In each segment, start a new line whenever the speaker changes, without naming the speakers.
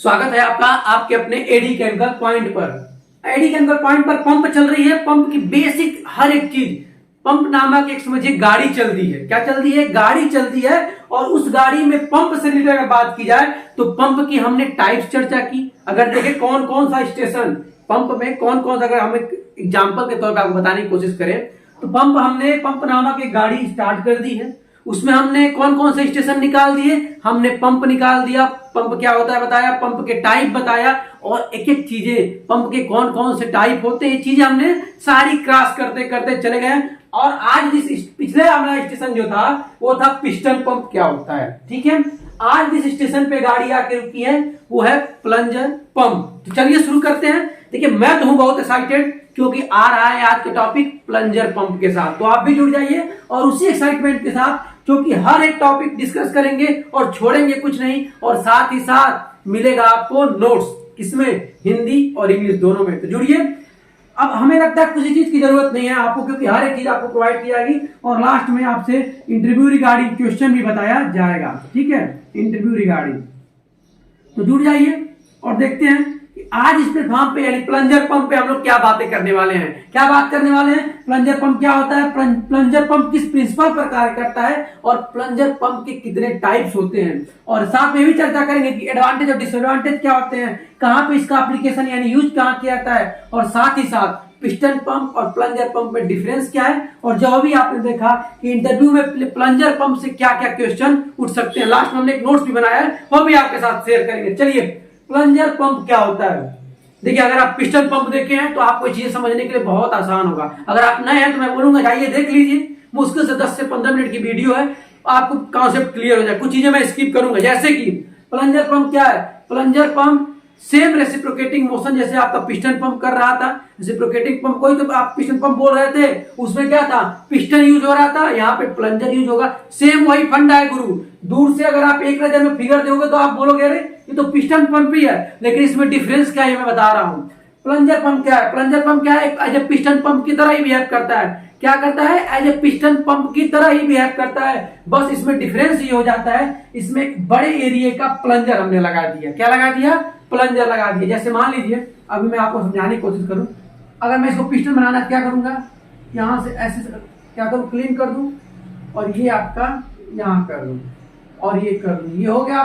स्वागत है आपका आपके अपने एडी केमिकल पॉइंट पर। एडी केमिकल पॉइंट पर पंप चल रही है। पंप की बेसिक हर एक चीज, पंप नामक एक समझिए गाड़ी चलती है। क्या चलती है? गाड़ी चलती है। और उस गाड़ी में पंप से रिलेटेड अगर बात की जाए तो पंप की हमने टाइप्स चर्चा की। अगर देखें कौन कौन सा स्टेशन पंप में कौन कौन सा, अगर हम एग्जाम्पल के तौर पर आपको बताने की कोशिश करें तो हमने पंप नामक एक गाड़ी स्टार्ट कर दी है। उसमें हमने कौन कौन से स्टेशन निकाल दिए, हमने पंप निकाल दिया, पंप क्या होता है बताया, पंप के टाइप बताया, और एक एक चीजें पंप के कौन कौन से टाइप होते हैं, चीजें हमने सारी क्रॉस करते करते चले गए। और आज जिस पिछले हमारा स्टेशन जो था वो था पिस्टन पंप क्या होता है। ठीक है, आज जिस स्टेशन पे गाड़ी आके रुकी है वो है प्लंजर पंप। तो चलिए शुरू करते हैं। देखिए मैं तो हूं बहुत एक्साइटेड क्योंकि आ रहा है आज का टॉपिक प्लंजर पंप के साथ, तो आप भी जुड़ जाइए और उसी एक्साइटमेंट के साथ, क्योंकि हर एक टॉपिक डिस्कस करेंगे और छोड़ेंगे कुछ नहीं। और साथ ही साथ मिलेगा आपको नोट्स, किसमें? हिंदी और इंग्लिश दोनों में। तो जुड़िए। अब हमें लगता है किसी चीज की जरूरत नहीं है आपको, क्योंकि हर एक चीज आपको प्रोवाइड की जाएगी और लास्ट में आपसे इंटरव्यू रिगार्डिंग क्वेश्चन भी बताया जाएगा। ठीक है, इंटरव्यू रिगार्डिंग। तो जुड़ जाइए और देखते हैं आज इस प्लेटफॉर्म पे यानी प्लंजर पंप पे हम लोग क्या बातें करने वाले हैं। क्या बात करने वाले हैं? प्लंजर पंप क्या होता है, प्लंजर पंप किस प्रिंसिपल पर कार्य करता है, और प्लंजर पंप के कितने टाइप्स होते हैं, और साथ में भी चर्चा करेंगे कि एडवांटेज और डिसएडवांटेज क्या होते हैं, कहां पे इसका एप्लीकेशन यानी यूज कहां किया जाता है, और साथ ही साथ पिस्टन पंप और प्लंजर पंप में डिफरेंस क्या है, और जो भी आपने देखा कि इंटरव्यू में प्लंजर पंप से क्या क्या क्वेश्चन उठ सकते हैं। लास्ट में हमने एक नोट्स भी बनाया है, वो भी आपके साथ शेयर करेंगे। चलिए, प्लंजर पंप क्या होता है। देखिए अगर आप पिस्टन पंप देखे हैं तो आपको चीजें समझने के लिए बहुत आसान होगा। अगर आप नए हैं तो मैं बोलूंगा जाइए देख लीजिए, मुश्किल से 10 से 15 मिनट की वीडियो है, आपको कॉन्सेप्ट क्लियर हो जाए। कुछ चीजें मैं स्किप करूंगा, जैसे कि प्लंजर पंप क्या है। Plunger pump same reciprocating motion जैसे आपका पिस्टन पंप कर रहा था। रेसिप्रोकेटिंग पंप, कोई तो आप पिस्टन पंप बोल रहे थे, उसमें क्या था, पिस्टन यूज हो रहा था, यहाँ पे प्लंजर यूज होगा। सेम वही फंडा है गुरु। दूर से अगर आप एक नजर में फिगर दोगे तो आप बोलोगे अरे ये तो पिस्टन पंप ही है, लेकिन इसमें डिफरेंस क्या है मैं बता रहा हूं। प्लंजर पंप क्या है? प्लंजर पंप क्या है, एज ए पिस्टन पंप की तरह ही बिहेव करता है। क्या करता है? एज ए पिस्टन पंप की तरह ही बिहेव करता है। बस इसमें डिफरेंस ये हो जाता है, इसमें एक बड़े एरिया का प्लंजर हमने लगा दिया। क्या लगा दिया? प्लंजर लगा दिया। जैसे मान लीजिए अभी मैं आपको समझाने की कोशिश करूं, अगर मैं इसको पिस्टन बनाना क्या करूंगा, यहां से ऐसे क्या करूं, क्लीन कर दूं, और ये आपका यहां कर दूं, और ये कर दूं, ये हो गया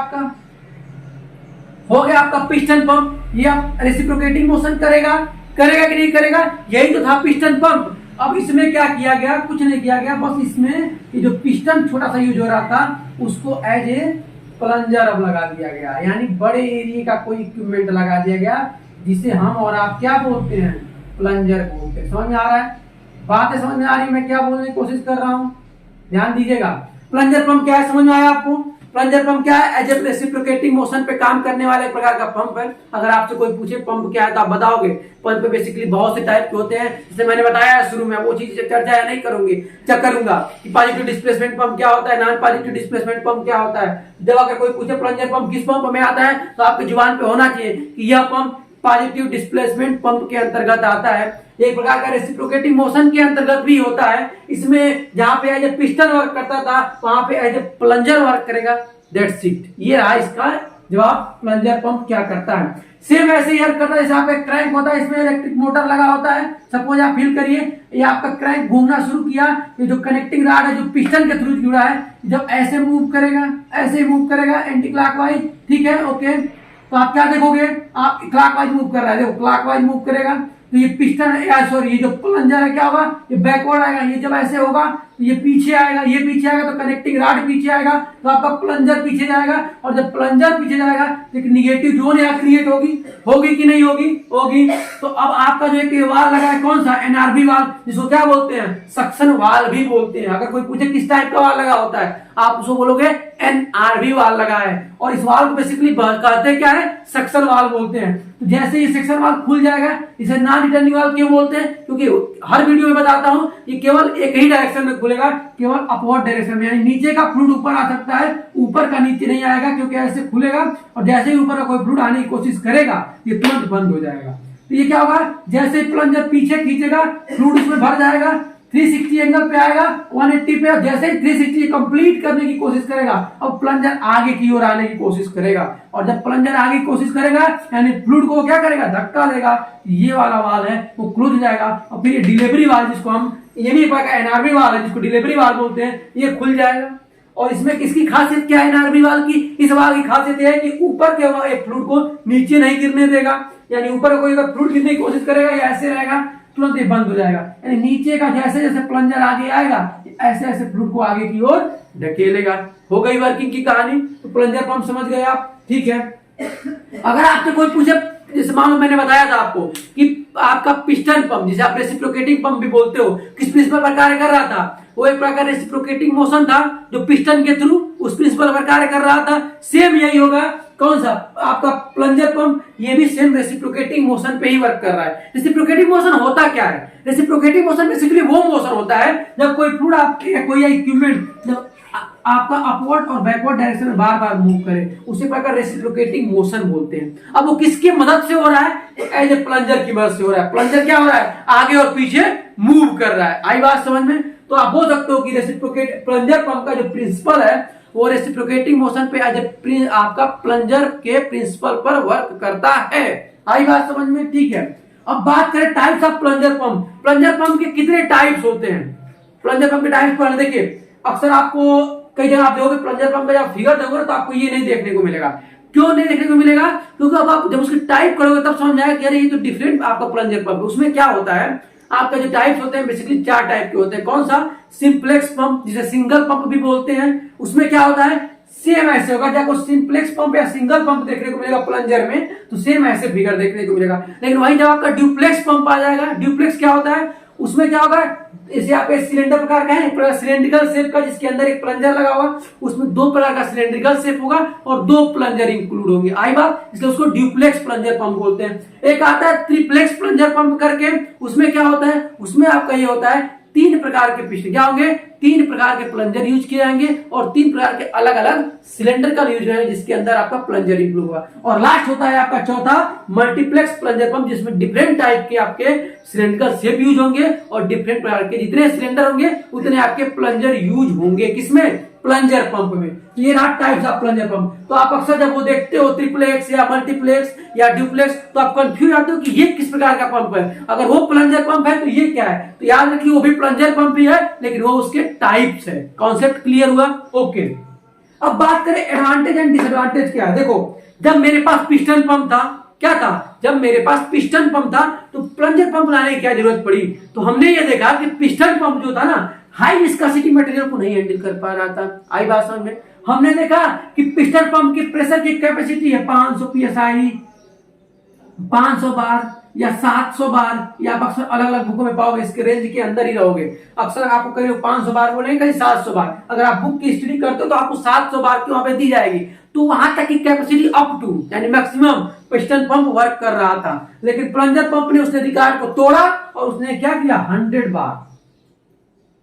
आपका पिस्टन पंप। ये आप रेसिप्रोकेटिंग मोशन करेगा कि नहीं करेगा, यही तो था पिस्टन पंप। अब इसमें क्या किया गया? कुछ नहीं किया गया, बस इसमें ये जो पिस्टन छोटा सा यूज हो रहा था उसको एज ए प्लंजर अब लगा दिया गया, यानी बड़े एरिया का कोई इक्विपमेंट लगा दिया गया जिसे हम और आप क्या बोलते हैं, प्लंजर बोलते हैं। समझ में आ रहा है? बातें समझ में आ रही है? मैं क्या बोलने की कोशिश कर रहा हूं, ध्यान दीजिएगा। प्लंजर पंप क्या है, समझ में आया आपको? प्लंजर पंप क्या है? एज ए रेसिप्रोकेटिंग मोशन पे काम करने वाले एक प्रकार का पंप है। अगर आपसे कोई पूछे पंप क्या है तो आप बताओगे। पंप बेसिकली बहुत से टाइप के होते हैं, जैसे मैंने बताया शुरू में, वो चीज चर्चा नहीं करूंगा कि पॉजिटिव डिस्प्लेसमेंट पंप क्या होता है, नॉन पॉजिटिव डिस्प्लेसमेंट पंप क्या होता है। जब अगर कोई पूछे प्लंजर पंप किस पंप में आता है तो आपकी जुबान पे होना चाहिए कि यह पंप पॉजिटिव डिस्प्लेसमेंट पंप के अंतर्गत आता है। एक प्रकार का रेसिप्रोकेटिंग मोशन के अंतर्गत भी होता है। इसमें जहां पे एज ए पिस्टन वर्क करता था वहां पे एज ए प्लंजर वर्क करेगा। That's it. ये रहा इसका जवाब, प्लंजर पंप क्या करता है। सेम ऐसे ही वर्क करता है जैसे आपका क्रैंक होता है, इसमें इलेक्ट्रिक मोटर लगा होता है। सपोज आप फील करिए ये आपका क्रैंक घूमना शुरू किया, ये जो कनेक्टिंग रॉड है जो पिस्टन के थ्रू जुड़ा है, जब ऐसे मूव करेगा, ऐसे ही मूव करेगा एंटी क्लॉकवाइज। ठीक है, ओके। तो आप क्या देखोगे, आप क्लॉकवाइज मूव कर रहा है, देखो क्लॉकवाइज मूव करेगा तो ये पिस्टन सॉरी ये जो प्लंजर है क्या होगा, ये बैकवर्ड आएगा। ये जब ऐसे होगा तो ये पीछे आएगा, ये पीछे आएगा तो कनेक्टिंग रॉड पीछे आएगा, तो आपका प्लंजर पीछे जाएगा। और जब प्लंजर पीछे जाएगा तो एक निगेटिव जोन यहाँ क्रिएट होगी कि नहीं होगी। तो अब आपका जो एक वाल लगा है कौन सा, एनआरवी वाल, जिसको क्या बोलते हैं, सक्शन वाल भी बोलते हैं। अगर कोई पूछे किस टाइप का वाल लगा होता है, आप उसको बोलोगे एनआरवी वाल लगा है। और इस वाल को बेसिकली कहते क्या है, सक्शन वाल बोलते हैं। तो जैसे ये सेक्शन वाल खुल जाएगा, इसे नॉन रिटर्निंग वाल क्यों बोलते हैं, क्योंकि हर वीडियो में बताता हूं ये केवल एक ही डायरेक्शन में खुलेगा, केवल अपवर्ड डायरेक्शन में, यानी नीचे का फ्लूइड ऊपर आ सकता है, ऊपर का नीचे नहीं आएगा, क्योंकि ऐसे खुलेगा और जैसे ही ऊपर का कोई फ्लूइड आने की कोशिश करेगा ये तुरंत बंद हो जाएगा। तो ये क्या होगा, जैसे प्लंजर पीछे खींचेगा फ्लूइड उसमें भर जाएगा, 360 एंगल पे आएगा, 180 पे। जैसे ही 360 कंप्लीट करने की कोशिश करेगा, अब प्लंजर आगे की ओर आने की कोशिश करेगा, और जब प्लंजर आगे की कोशिश करेगा यानी फ्लूइड को क्या करेगा, धक्का देगा, ये वाला वाल है वो क्लोज हो जाएगा, और फिर ये डिलीवरी वाल जिसको हम ये नहीं पता एनआरवी वाल है जिसको डिलीवरी वाल बोलते हैं, ये खुल जाएगा। और इसमें किसकी खासियत क्या है एनआरवी वाल की, इस वाल की खासियत है कि ऊपर के एक फ्लूइड को नीचे नहीं गिरने देगा, यानी ऊपर कोई अगर फ्लूइड गिरने की कोशिश करेगा या ऐसे रहेगा तुरंत ये बंद हो जाएगा, यानी नीचे का जैसे जैसे प्लंजर आगे आएगा ऐसे ऐसे फ्लूइड को आगे की ओर ढकेलेगा। हो गई वर्किंग की कहानी। तो प्लंजर पंप समझ गए आप, ठीक है। अगर आपसे कोई पूछे, जैसे मानो मैंने बताया था आपको कि आपका पिस्टन पंप जिसे आप रेसिप्रोकेटिंग पंप भी बोलते हो, किस प्रिंसिपल पर कार्य कर रहा था, वो एक प्रकार रेसिप्रोकेटिंग मोशन था जो पिस्टन के थ्रू उस प्रिंसिपल पर कार्य कर रहा था। सेम यही होगा, कौन सा आपका प्लंजर पंप, ये भी सेम रेसिप्रोकेटिंग मोशन पे ही वर्क कर रहा है। रेसिप्रोकेटिंग मोशन होता क्या है, रेसिप्रोकेटिंग मोशन बेसिकली वो मोशन होता है जब कोई फ्लूइड आपके कोई इक्विपमेंट जब आपका अपवर्ड और बैकवर्ड डायरेक्शन में बार बार मूव करे, उसी प्रकार रेसिप्रोकेटिंग मोशन बोलते हैं। अब वो किसकी मदद से हो रहा है, एज ए प्लंजर की मदद से हो रहा है। प्लंजर क्या हो रहा है, आगे और पीछे मूव कर रहा है। आई बात समझ में। तो आप बोल सकते हो कि रेसिप्रोकेट प्लंजर पंप का जो प्रिंसिपल है वो रेसिप्रोकेटिंग मोशन पे एज ए आपका प्लंजर के प्रिंसिपल पर वर्क करता है। आई बात समझ में, ठीक है। अब बात करें types of plunger pump. Plunger pump के कितने टाइप्स होते हैं, प्लंजर पंप के टाइप्स पढ़ने देखिए। अक्सर आपको कई जगह आप देखोगे प्लंजर पंप का जब फिगर देखोगे तो आपको ये नहीं देखने को मिलेगा। क्यों नहीं देखने को मिलेगा, क्योंकि अब आप जब उसकी टाइप करोगे तब समझ आएगा कि अरे ये तो डिफरेंट आपका प्लंजर पंप है। उसमें क्या होता है, आपका जो टाइप्स होते हैं बेसिकली 4 टाइप के होते हैं। कौन सा, सिंप्लेक्स पंप जिसे सिंगल पंप भी बोलते हैं। उसमें क्या होता है, सेम ऐसे होगा, जब आपको सिंप्लेक्स पंप या सिंगल पंप देखने को मिलेगा प्लंजर में तो सेम ऐसे फिगर देखने को मिलेगा। लेकिन वहीं जब आपका ड्यूप्लेक्स पंप आ जाएगा, ड्यूप्लेक्स क्या होता है, उसमें क्या होगा, जैसे आप एक सिलेंडर प्रकार का है सिलेंड्रिकल शेप का जिसके अंदर एक प्लंजर लगा होगा, उसमें 2 प्रकार का सिलेंड्रिकल शेप होगा और 2 प्लंजर इंक्लूड होंगे। आई बात, इसलिए उसको ड्यूप्लेक्स प्लंजर पंप बोलते हैं। एक आता है ट्रिप्लेक्स प्लंजर पंप करके, उसमें क्या होता है, उसमें आपका ये होता है 3 प्रकार के पिस्टन क्या होंगे, 3 प्रकार के प्लंजर यूज किए जाएंगे और 3 प्रकार के अलग अलग सिलेंडर का यूज होगा जिसके अंदर आपका प्लंजर इंक्लूड होगा। और लास्ट होता है आपका चौथा मल्टीप्लेक्स प्लंजर पंप जिसमें डिफरेंट टाइप के आपके सिलेंडर शेप यूज होंगे और डिफरेंट प्रकार के जितने सिलेंडर होंगे उतने आपके प्लंजर यूज होंगे। किसमें, प्लंजर पंप में। तो ये रहा टाइप्स ऑफ प्लंजर पंप। तो आप अक्सर जब वो देखते हो ट्रिप्लेक्स या मल्टीप्लेक्स या ड्यूप्लेक्स तो आप कंफ्यूज आते हो कि ये किस प्रकार का पंप है। अगर वो प्लंजर पंप है तो ये क्या है, तो याद रखिए वो भी प्लंजर पंप ही है लेकिन वो उसके टाइप्स है। कॉन्सेप्ट क्लियर हुआ, ओके। अब बात करें एडवांटेज एंड डिसएडवांटेज क्या है। देखो, जब मेरे पास पिस्टन पंप था, क्या था, जब मेरे पास पिस्टन पंप था तो प्लंजर पंप लाने की क्या जरूरत पड़ी, तो हमने ये देखा कि पिस्टन पंप जो था ना हाई विस्कोसिटी मटेरियल को नहीं हैंडल कर पा रहा था। आई बात समझ में। हमने देखा कि पिस्टन पंप की प्रेशर की कैपेसिटी है 500 psi, 500 बार या 700 बार, या आप अक्सर अलग अलग बुकों में पाओगे इसके रेंज के अंदर ही रहोगे। अक्सर आपको कहीं 500 बार बोलेंगे, कहीं 700 बार। अगर आप बुक की स्टडी करते हो तो आपको 700 बार की वहां पे दी जाएगी। तो वहां तक की कैपेसिटी अप टू यानी मैक्सिमम पिस्टन पंप वर्क कर रहा था। लेकिन प्लंजर पंप ने उसने रिकॉर्ड को तोड़ा और उसने क्या किया, 100 बार,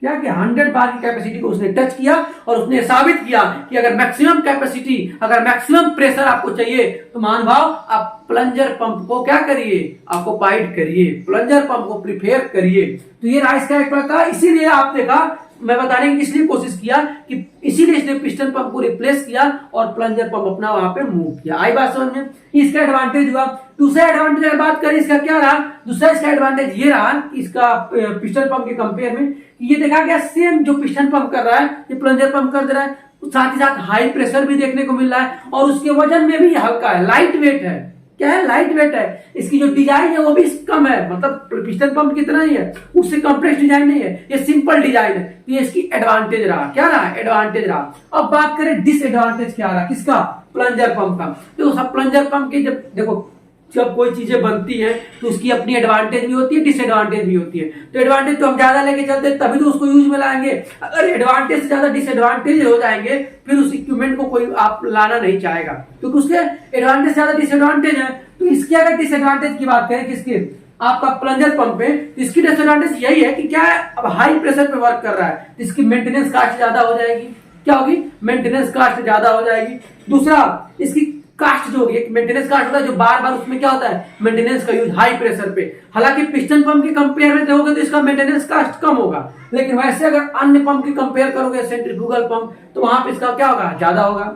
क्या किया, 100 बार की कैपेसिटी को उसने टच किया और उसने साबित किया कि अगर मैक्सिमम कैपेसिटी, अगर मैक्सिमम प्रेशर आपको चाहिए तो मान भाव आप प्लंजर पंप को क्या करिए, ऑक्युपाइड करिए, प्लंजर पंप को प्रिफेयर करिए। तो ये रहा इसका एक प्रकार। इसीलिए आप देखा, मैं बताने की इसलिए कोशिश किया कि इसीलिए इसने पिस्टन पंप को रिप्लेस किया और प्लंजर पंप अपना वहां पे मूव किया। आई बात समझ में। इसका एडवांटेज हुआ। दूसरा एडवांटेज अगर बात करें इसका क्या रहा, दूसरा इसका एडवांटेज ये रहा इसका पिस्टन पंप के कंपेयर में, ये देखा गया सेम जो पिस्टन पंप कर रहा है ये प्लंजर पंप कर दे रहा है, साथ ही साथ हाई प्रेशर भी देखने को मिल रहा है और उसके वजन में भी हल्का है, लाइट वेट है। क्या है, लाइट वेट है। इसकी जो डिजाइन है वो भी कम है, मतलब पिस्टन पंप कितना ही है, उससे कॉम्प्लेक्स डिजाइन नहीं है, ये सिंपल डिजाइन है। तो ये इसकी एडवांटेज रहा। क्या रहा, एडवांटेज रहा। अब बात करें डिसएडवांटेज क्या रहा, किसका, प्लंजर पंप का। तो सब प्लंजर पंप के जब देखो जब कोई चीजें बनती हैं तो उसकी अपनी एडवांटेज भी होती है, डिसएडवांटेज भी होती है। तो एडवांटेज तो हम ज्यादा लेके चलते हैं तभी तो उसको यूज में लाएंगे। अगर एडवांटेज से ज्यादा डिसएडवांटेज हो जाएंगे फिर उस इक्विपमेंट को कोई आप लाना नहीं चाहेगा, क्योंकि उसके एडवांटेज से ज्यादा डिसएडवांटेज है। तो इसकी अगर डिसएडवांटेज की बात करें, किसकी, आपका प्लंजर पंप है, इसकी डिसएडवांटेज यही है कि क्या है, अब हाई प्रेशर पे वर्क कर रहा है तो इसकी मेंटेनेंस कास्ट ज्यादा हो जाएगी। क्या होगी, मेंटेनेंस कास्ट ज्यादा हो जाएगी। दूसरा, इसकी कास्ट जो होगी, मेंटेनेंस कास्ट होता है जो बार बार उसमें क्या होता है, मेंटेनेंस का यूज हाई प्रेशर पे। हालांकि पिस्टन पंप के कंपेयर में देखोगे तो इसका मेंटेनेंस कास्ट कम होगा, लेकिन वैसे अगर अन्य पंप की कंपेयर करोगे सेंट्रीफ्यूगल पंप तो वहां पे इसका क्या होगा, ज्यादा होगा।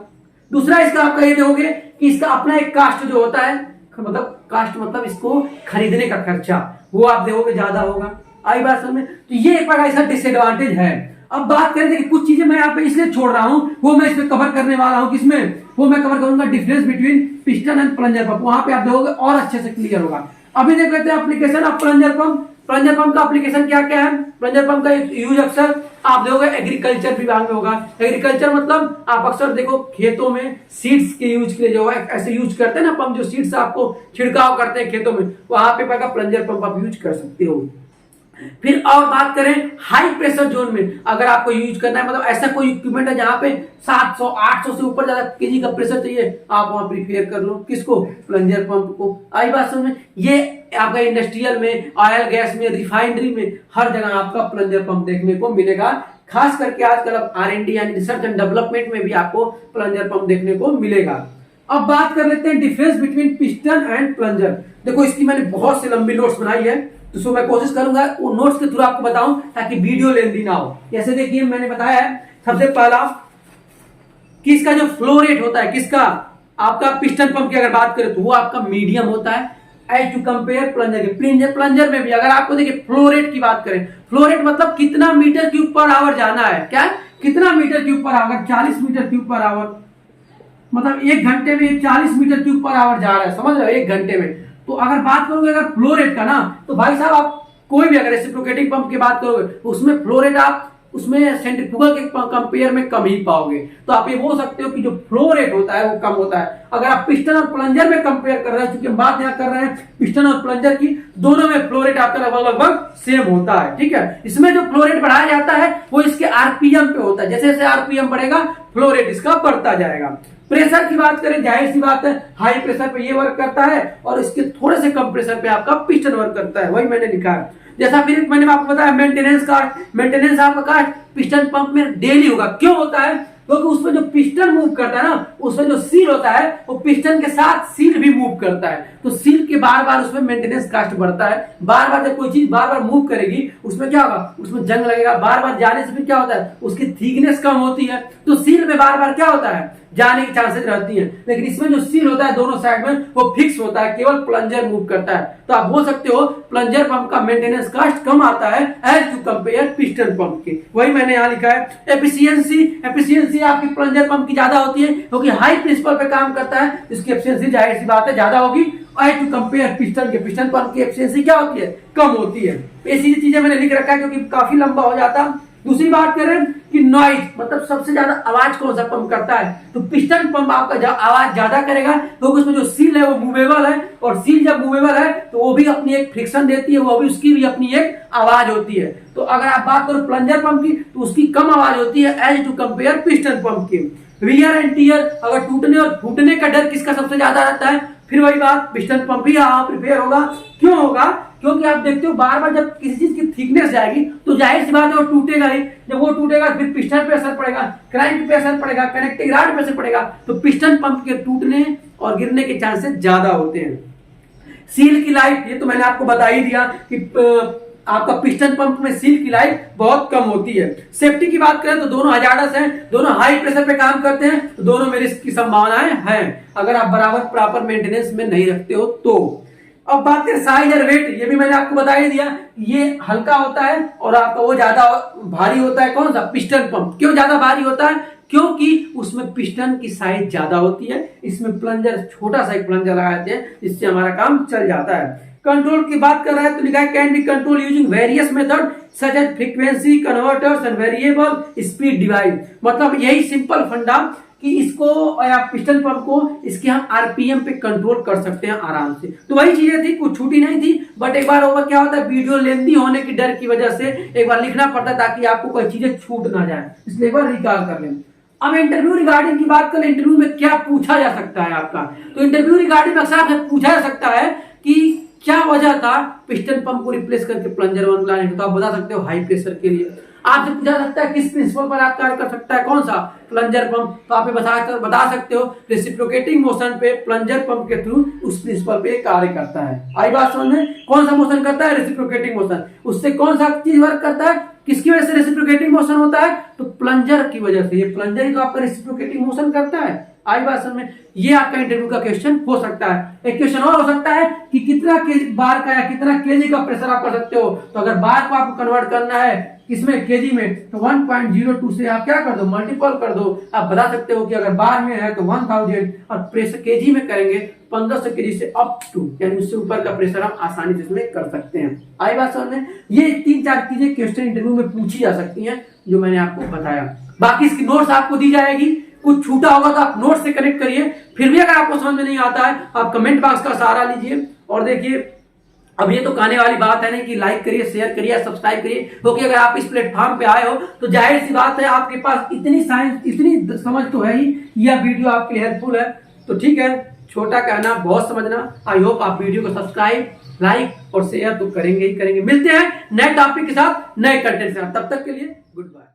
दूसरा इसका आपका ये देखोगे कि इसका अपना एक कास्ट जो होता है, मतलब कास्ट मतलब इसको खरीदने का खर्चा, वो आप देखोगे ज्यादा होगा। आई बात समझ में? तो ये एक प्रकार इसका डिसएडवांटेज है। अब बात करें देखिए कुछ चीजें मैं यहाँ पे इसलिए छोड़ रहा हूं, वो मैं इसमें कवर करने वाला हूं। किसमें? वो मैं कवर करूंगा difference between piston and plunger pump, वहां पे आप देखोगे और अच्छे से क्लियर होगा। अभी देख लेते हैं application of plunger pump. Plunger pump का एप्लीकेशन क्या क्या है? प्लंजर पंप का यूज अक्सर आप देखोगे एग्रीकल्चर विभाग में होगा। एग्रीकल्चर मतलब आप अक्सर देखो खेतों में सीड्स के यूज के लिए जो है ऐसे यूज करते हैं ना पंप, जो सीड्स आपको छिड़काव करते हैं खेतों में, वहां पे प्लंजर पंप आप यूज कर सकते हो। फिर और बात करें हाई प्रेशर जोन में, अगर आपको यूज करना है, मतलब ऐसा कोई इक्विपमेंट है जहां पे 700 800 से ऊपर ज्यादा केजी का प्रेशर चाहिए, आप वहां प्रिपेयर कर लो। किसको? प्लंजर पंप को। आई बात समझ में? ये आपका इंडस्ट्रियल में, ऑयल गैस में, रिफाइनरी में, हर जगह आपका प्लंजर पंप देखने को मिलेगा। खास करके आजकल अब R&D यानी रिसर्च एंड डेवलपमेंट में भी आपको प्लंजर पंप देखने को मिलेगा। अब बात कर लेते हैं difference between piston and plunger. देखो इसकी मैंने बहुत सी लंबी नोट्स बनाई है, तो सो मैं कोशिश करूंगा वो नोट्स के थ्रू आपको बताऊं ताकि वीडियो लेंदी ना हो। जैसे देखिए मैंने बताया है सबसे पहला कि इसका जो फ्लो रेट होता है, किसका? आपका पिस्टन पंप की अगर बात करें तो वो आपका मीडियम होता है एज टू कंपेयर प्लंजर के। प्लंजर में भी अगर आपको देखिए फ्लो रेट की बात करें, फ्लो रेट मतलब कितना मीटर क्यूब पर आवर जाना है, क्या कितना metre cube per hour, 40 metre cube per hour, मतलब 1 घंटे में 40 मीटर क्यूब पर आवर जा रहा है, समझ रहे हो, 1 घंटे में। तो अगर बात करोगे अगर फ्लो रेट का ना, तो भाई साहब आप कोई भी अगर रेसिप्रोकेटिंग पंप की बात करोगे तो उसमें फ्लो रेट आप उसमें सेंट्रीफ्यूगल के कंपेयर में कम ही पाओगे। तो आप ये बोल सकते हो कि जो फ्लो रेट होता है वो कम होता है। अगर आप पिस्टन और प्लंजर में कंपेयर कर रहे हैं, क्योंकि हम बात यहाँ कर रहे हैं पिस्टन और प्लंजर की, दोनों में फ्लो रेट आपका लगभग सेम होता है। ठीक है, इसमें जो फ्लो रेट बढ़ाया जाता है वो इसके आरपीएम पे होता है। जैसे जैसे आरपीएम बढ़ेगा फ्लो रेट इसका बढ़ता जाएगा। प्रेशर की बात करें, जाहिर सी बात है हाई प्रेशर पे ये वर्क करता है और इसके थोड़े से कम प्रेशर पे आपका पिस्टन वर्क करता है, वही मैंने लिखा है। जैसा फिर मैंने आपको बताया मेंटेनेंस आपका कास्ट पिस्टन पंप में डेली होगा। क्यों होता है? क्योंकि उसमें जो पिस्टन मूव करता है ना, उसमें जो सील होता है वो पिस्टन के साथ सील भी मूव करता है, तो सील के बार बार उसमें मेंटेनेंस कास्ट बढ़ता है। बार बार जब कोई चीज बार बार मूव करेगी उसमें क्या होगा, उसमें जंग लगेगा, बार बार जाने से फिर क्या होता है, उसकी थिकनेस कम होती है, तो सील में बार बार क्या होता है, जाने की चांसेस रहती हैं। लेकिन इसमें जो सील होता है दोनों साइड में वो फिक्स होता है, केवल प्लंजर मूव करता है। तो आप बोल सकते हो प्लंजर पंप का मेंटेनेंस कास्ट कम आता है as to compare piston pump के, वही मैंने यहाँ लिखा है। एफिशिएंसी आपकी प्लंजर पंप की ज्यादा होती है क्योंकि हाई प्रिंसिपल पे काम करता है, इसकी एफिशिएंसी जाहिर सी बात है ज्यादा होगी एज टू कंपेयर पिस्टन के। पिस्टन पंप की एफिशिएंसी क्या होती है, कम होती है। ये सीधी चीजें मैंने लिख रखा है क्योंकि काफी लंबा हो जाता। दूसरी बात करें कि नॉइज मतलब सबसे ज्यादा आवाज कौन सा पंप करता है, तो पिस्टन पंप आपका आवाज ज्यादा करेगा क्योंकि उसमें जो सील है वो मूवेबल है, और सील जब मूवेबल है तो वो भी अपनी एक फ्रिक्शन देती है, वो भी उसकी भी अपनी एक आवाज होती है। तो अगर आप बात करो प्लंजर पंप की तो उसकी कम आवाज होती है as to compare piston pump की। वियर एंड टियर, अगर टूटने और फूटने का डर किसका सबसे ज्यादा रहता है, फिर वही बात पिस्टन पंप ही प्रिपेयर होगा। क्यों होगा? क्योंकि आप देखते हो बार बार जब किसी चीज की थिकनेस जाएगी तो जाहिर सी बात है वो टूटेगा ही। जब वो टूटेगा फिर पिस्टन पे असर पड़ेगा, क्रैंक पे असर पड़ेगा, कनेक्टिंग रॉड पे असर पड़ेगा, तो पिस्टन पंप के टूटने और गिरने के चांसेस ज्यादा होते हैं। सील की लाइफ, ये तो मैंने आपको बता ही दिया कि आपका पिस्टन पंप में सील की लाइफ बहुत कम होती है। सेफ्टी की बात करें तो दोनों हजार्डस हैं, दोनों हाई प्रेशर पे काम करते हैं, तो दोनों में रिस्क की संभावनाएं हैं अगर आप बराबर प्रॉपर मेंटेनेंस में नहीं रखते हो तो। अब बात करें साइज और वेट, ये भी मैंने आपको बता ही दिया, ये हल्का होता है और आपका वो ज्यादा भारी होता है। कौन सा? Piston pump. क्यों ज्यादा भारी होता है? क्योंकि उसमें पिस्टन की साइज ज्यादा होती है, इसमें प्लंजर छोटा सा एक प्लंजर लगाते हैं जिससे हमारा काम चल जाता है। कंट्रोल की बात कर रहा है तो लिखा है can be control using various method such as frequency converters and variable speed device. मतलब यही सिंपल फंडा कि इसको या पिस्टन पंप को इसके हम आरपीएम पे कंट्रोल कर सकते हैं आराम से। तो वही चीजें थी, कुछ छूटी नहीं थी, बट एक बार ओवर क्या होता है वीडियो लेंदी होने की डर की वजह से एक बार लिखना पड़ता है ताकि आपको कोई चीजें छूट ना जाए, इसलिए एक बार रिकॉल कर लें। अब इंटरव्यू रिगार्डिंग की बात करें, इंटरव्यू में क्या पूछा जा सकता है आपका, तो इंटरव्यू रिगार्डिंग अक्सर आपसे पूछा जा सकता है कि क्या वजह था पिस्टन पंप को रिप्लेस करके प्लंजर वन लाने का? तो आप बता सकते हो हाई प्रेशर के लिए। आपसे पूछा सकता है किस प्रिंसिपल पर आप कार्य कर सकता है, कौन सा? Plunger pump. तो आप बता सकते हो रेसिप्रोकेटिंग मोशन पे प्लंजर पंप के थ्रू उस प्रिंसिपल पे कार्य करता है। आई बात समझ में? कौन सा मोशन करता है? Reciprocating motion. उससे कौन सा चीज वर्क करता है? किसकी वजह से रेसिप्रोकेटिंग मोशन होता है? तो प्लंजर की वजह से। ये प्लंजर ही तो आपका रेसिप्रोकेटिंग मोशन करता है। आई बात समझ में? ये आपका इंटरव्यू का क्वेश्चन हो सकता है। एक क्वेश्चन और हो सकता है कि कितना बार का या कितना केजी का प्रेशर आप कर सकते हो। तो अगर बार को आपको कन्वर्ट करना है किसमें? केजी में, तो 1.02 से आप क्या कर दो? मल्टीपल कर दो। आप बता सकते हो कि अगर बार में है तो 1000 और प्रेशर केजी में करेंगे 1500 केजी से अप टू, यानी उससे ऊपर का प्रेशर हम आसानी से इसमें कर सकते हैं। आई बात समझ में? ये 3-4 चीजें क्वेश्चन इंटरव्यू में पूछी जा सकती हैं जो मैंने आपको बताया। बाकी इसकी नोट्स आपको दी जाएगी। कुछ छूटा होगा तो आप नोट से कनेक्ट करिए। फिर भी अगर आपको समझ में नहीं आता है आप कमेंट बॉक्स का सहारा लीजिए। और देखिए, अब ये तो कहने वाली बात है नहीं कि लाइक करिए, शेयर करिए, सब्सक्राइब करिए, क्योंकि अगर आप इस प्लेटफॉर्म पे आए हो तो जाहिर सी बात है आपके पास इतनी साइंस, इतनी समझ तो है ही, यह वीडियो आपके लिए हेल्पफुल है। तो ठीक है, छोटा कहना बहुत समझना। आई होप आप वीडियो को सब्सक्राइब, लाइक और शेयर तो करेंगे ही करेंगे। मिलते हैं नए टॉपिक के साथ, नए कंटेंट के साथ। तब तक के लिए गुड बाय।